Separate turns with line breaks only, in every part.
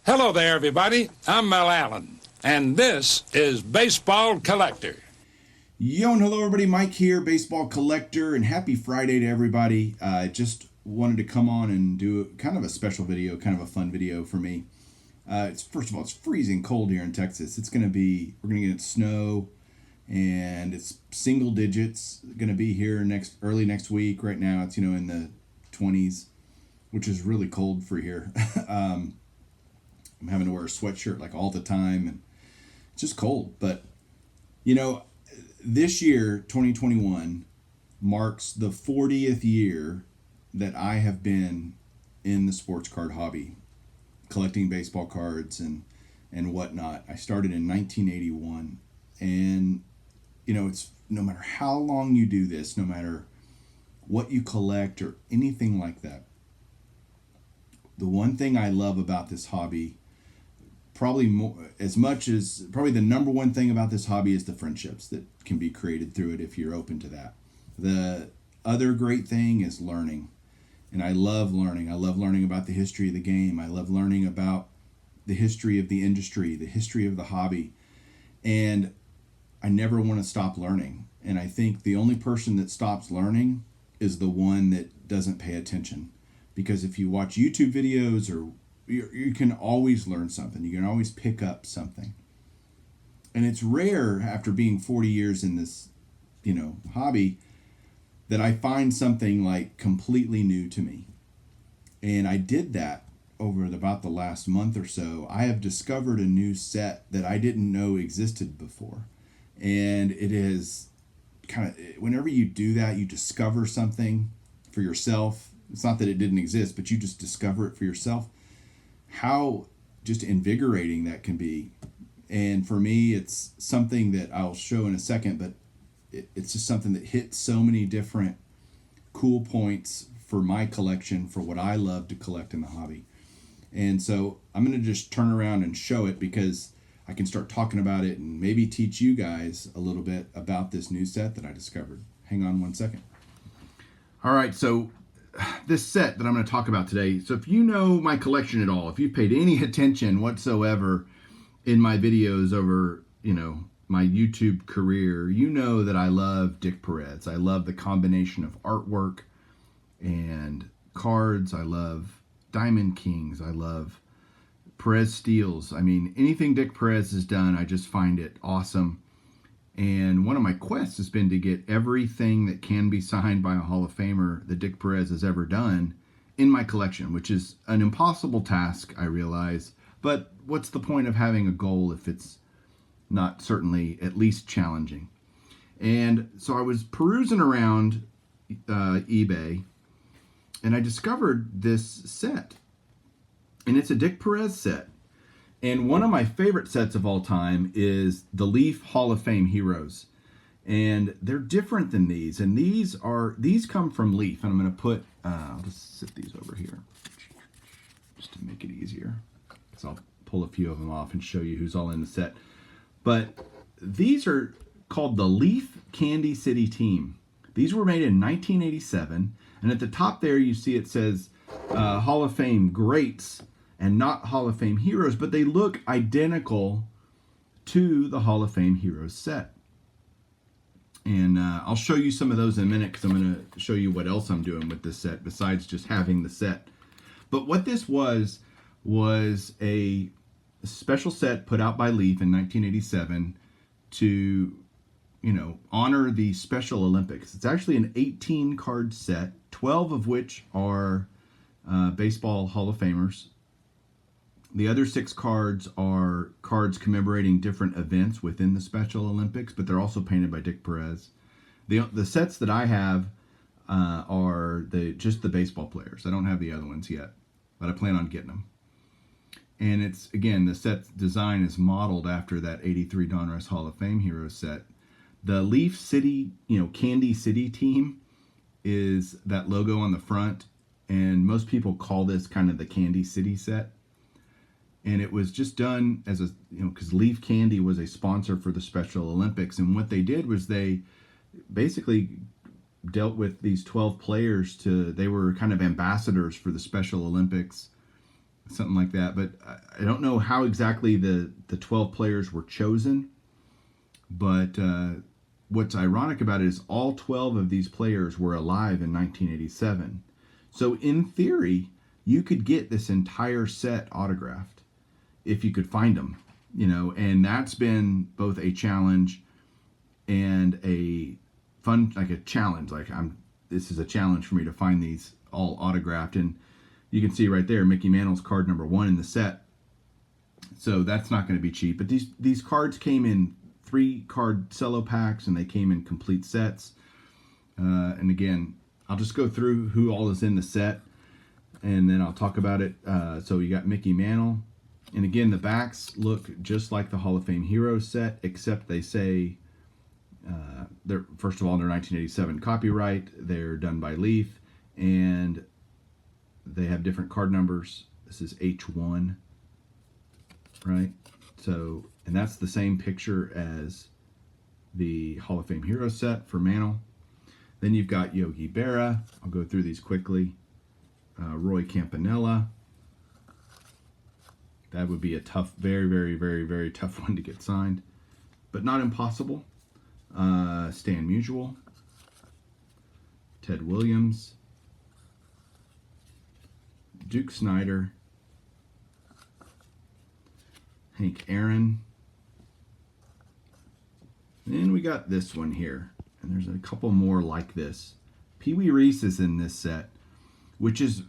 Hello there, everybody. I'm Mel Allen, and this is Baseball Collector.
Yo, and hello, everybody. Mike here, Baseball Collector, and happy Friday to everybody. Just wanted to come on and do kind of a special video, kind of a fun video for me. First of all, it's freezing cold here in Texas. We're going to get snow, and it's single digits. Going to be here early next week. Right now, it's in the 20s, which is really cold for here. I'm having to wear a sweatshirt like all the time, and it's just cold. But this year, 2021, marks the 40th year that I have been in the sports card hobby, collecting baseball cards and whatnot. I started in 1981, and it's no matter how long you do this, no matter what you collect or anything like that, the one thing I love about this hobby, probably the number one thing about this hobby, is the friendships that can be created through it if you're open to that. The other great thing is learning. And I love learning. I love learning about the history of the game. I love learning about the history of the industry, the history of the hobby. And I never want to stop learning. And I think the only person that stops learning is the one that doesn't pay attention. Because if you watch YouTube videos, or you can always learn something. You can always pick up something. And it's rare, after being 40 years in this, hobby, that I find something like completely new to me. And I did that over about the last month or so. I have discovered a new set that I didn't know existed before. And it is kind of, whenever you do that, you discover something for yourself. It's not that it didn't exist, but you just discover it for yourself. How just invigorating that can be. And for me, it's something that I'll show in a second, but it's just something that hits so many different cool points for my collection, for what I love to collect in the hobby. And so I'm going to just turn around and show it, because I can start talking about it and maybe teach you guys a little bit about this new set that I discovered. Hang on one second. All right, so this set that I'm going to talk about today. So if you know my collection at all, if you've paid any attention whatsoever in my videos over, my YouTube career, you know that I love Dick Perez. I love the combination of artwork and cards. I love Diamond Kings. I love Perez Steels. I mean, anything Dick Perez has done, I just find it awesome. And one of my quests has been to get everything that can be signed by a Hall of Famer that Dick Perez has ever done in my collection, which is an impossible task, I realize. But what's the point of having a goal if it's not certainly at least challenging? And so I was perusing around eBay, and I discovered this set. And it's a Dick Perez set. And one of my favorite sets of all time is the Leaf Hall of Fame Heroes. And they're different than these. And these come from Leaf. And I'm going to put, I'll just sit these over here just to make it easier. So I'll pull a few of them off and show you who's all in the set. But these are called the Leaf Candy City Team. These were made in 1987. And at the top there, you see it says Hall of Fame Greats, and not Hall of Fame Heroes, but they look identical to the Hall of Fame Heroes set. And I'll show you some of those in a minute, because I'm going to show you what else I'm doing with this set besides just having the set. But what this was a special set put out by Leaf in 1987 to, honor the Special Olympics. It's actually an 18-card set, 12 of which are Baseball Hall of Famers. The other 6 cards are cards commemorating different events within the Special Olympics, but they're also painted by Dick Perez. The sets that I have are just the baseball players. I don't have the other ones yet, but I plan on getting them. And it's, again, the set design is modeled after that 83 Donruss Hall of Fame Heroes set. The Leaf City, Candy City team is that logo on the front, and most people call this kind of the Candy City set. And it was just done as because Leaf Candy was a sponsor for the Special Olympics. And what they did was they basically dealt with these 12 players they were kind of ambassadors for the Special Olympics. something like that. But I don't know how exactly the 12 players were chosen. But what's ironic about it is all 12 of these players were alive in 1987. So in theory, you could get this entire set autographed if you could find them, and that's been both a challenge and a fun, like a challenge. This is a challenge for me to find these all autographed. And you can see right there, Mickey Mantle's card number 1 in the set. So that's not going to be cheap. But these cards came in 3-card cello packs, and they came in complete sets. And again, I'll just go through who all is in the set, and then I'll talk about it. So you got Mickey Mantle. And again, the backs look just like the Hall of Fame Heroes set, except they say, they're, first of all, they're 1987 copyright. They're done by Leaf, and they have different card numbers. This is H1, right? So, and that's the same picture as the Hall of Fame Heroes set for Mantle. Then you've got Yogi Berra. I'll go through these quickly. Roy Campanella. That would be a tough, very, very, very, very tough one to get signed, but not impossible. Stan Musial. Ted Williams. Duke Snider. Hank Aaron. Then we got this one here. And there's a couple more like this. Pee Wee Reese is in this set, which is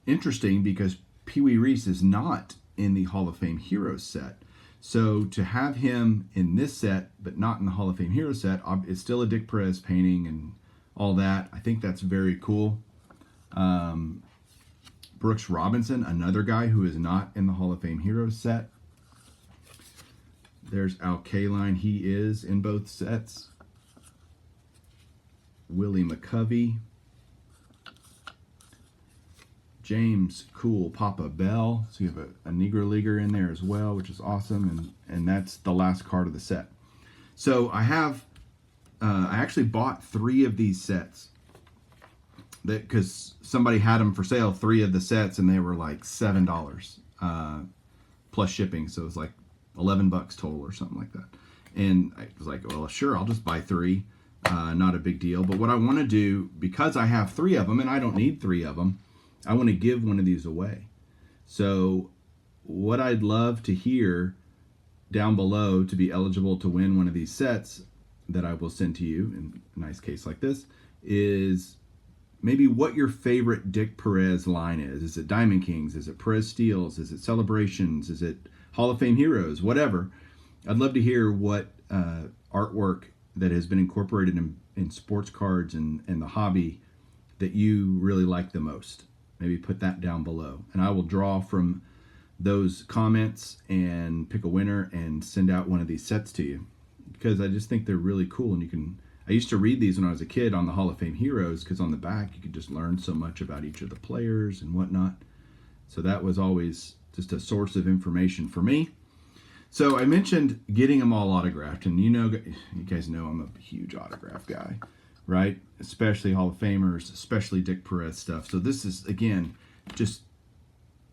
interesting because Pee Wee Reese is not in the Hall of Fame Heroes set. So to have him in this set, but not in the Hall of Fame Heroes set, it's still a Dick Perez painting and all that. I think that's very cool. Brooks Robinson, another guy who is not in the Hall of Fame Heroes set. There's Al Kaline. He is in both sets. Willie McCovey. James Cool Papa Bell. So you have a Negro Leaguer in there as well, which is awesome. And that's the last card of the set. So I actually bought 3 of these sets. Because somebody had them for sale, 3 of the sets, and they were like $7 plus shipping. So it was like $11 total or something like that. And I was like, well, sure, I'll just buy 3. Not a big deal. But what I want to do, because I have 3 of them, and I don't need 3 of them, I want to give one of these away. So what I'd love to hear down below to be eligible to win one of these sets that I will send to you, in a nice case like this, is maybe what your favorite Dick Perez line is. Is it Diamond Kings? Is it Perez Steels? Is it Celebrations? Is it Hall of Fame Heroes? Whatever. I'd love to hear what artwork that has been incorporated in sports cards and the hobby that you really like the most. Maybe put that down below. And I will draw from those comments and pick a winner and send out one of these sets to you. Because I just think they're really cool. And I used to read these when I was a kid on the Hall of Fame Heroes, because on the back you could just learn so much about each of the players and whatnot. So that was always just a source of information for me. So I mentioned getting them all autographed, and you guys know I'm a huge autograph guy, right? Especially Hall of Famers, especially Dick Perez stuff. So this is, again, just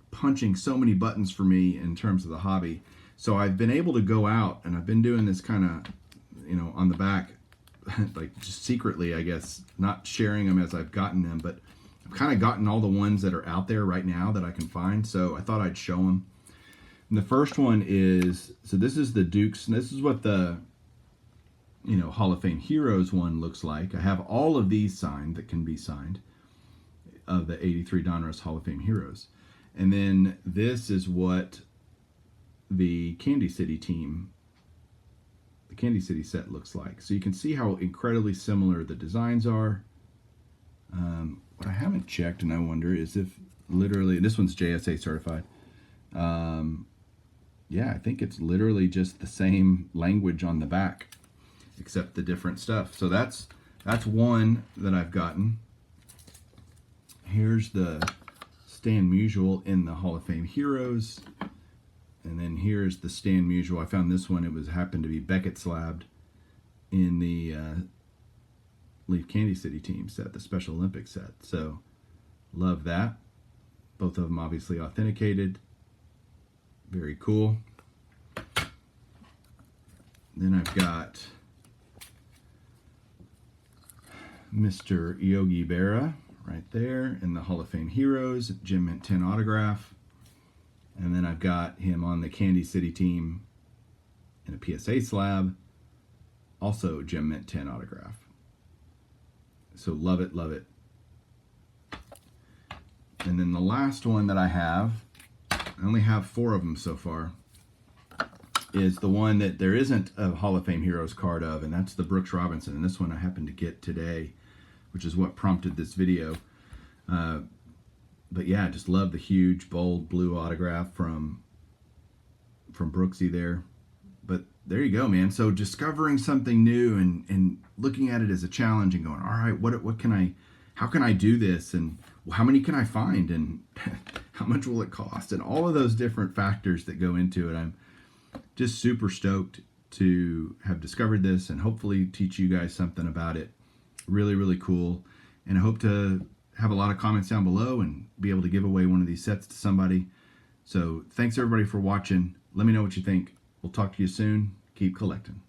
punching so many buttons for me in terms of the hobby. So I've been able to go out, and I've been doing this kind of, on the back, like just secretly, I guess, not sharing them as I've gotten them, but I've kind of gotten all the ones that are out there right now that I can find. So I thought I'd show them. And the first one is, so this is the Dukes, and this is what the, Hall of Fame Heroes one looks like. I have all of these signed that can be signed of the 83 Donruss Hall of Fame Heroes. And then this is what the Candy City team, the Candy City set looks like. So you can see how incredibly similar the designs are. What I haven't checked, and I wonder, is if literally, this one's JSA certified. Yeah, I think it's literally just the same language on the back, except the different stuff. So that's one that I've gotten. Here's the Stan Musial in the Hall of Fame Heroes. And then here's the Stan Musial. I found this one. It happened to be Beckett slabbed in the Leaf Candy City team set, the Special Olympics set. So love that. Both of them obviously authenticated. Very cool. Then I've got Mr. Yogi Berra right there in the Hall of Fame Heroes, Gem Mint 10 autograph. And then I've got him on the Kansas City team in a PSA slab, also Gem Mint 10 autograph. So love it, love it. And then the last one that I have, I only have 4 of them so far, is the one that there isn't a Hall of Fame Heroes card of, and that's the Brooks Robinson. And this one I happened to get today, which is what prompted this video. But yeah, just love the huge, bold blue autograph from Brooksy there. But there you go, man. So discovering something new and looking at it as a challenge and going, all right, what can I, how can I do this? And how many can I find? And how much will it cost? And all of those different factors that go into it. I'm just super stoked to have discovered this and hopefully teach you guys something about it. Really, really cool. And I hope to have a lot of comments down below and be able to give away one of these sets to somebody. So thanks everybody for watching. Let me know what you think. We'll talk to you soon. Keep collecting.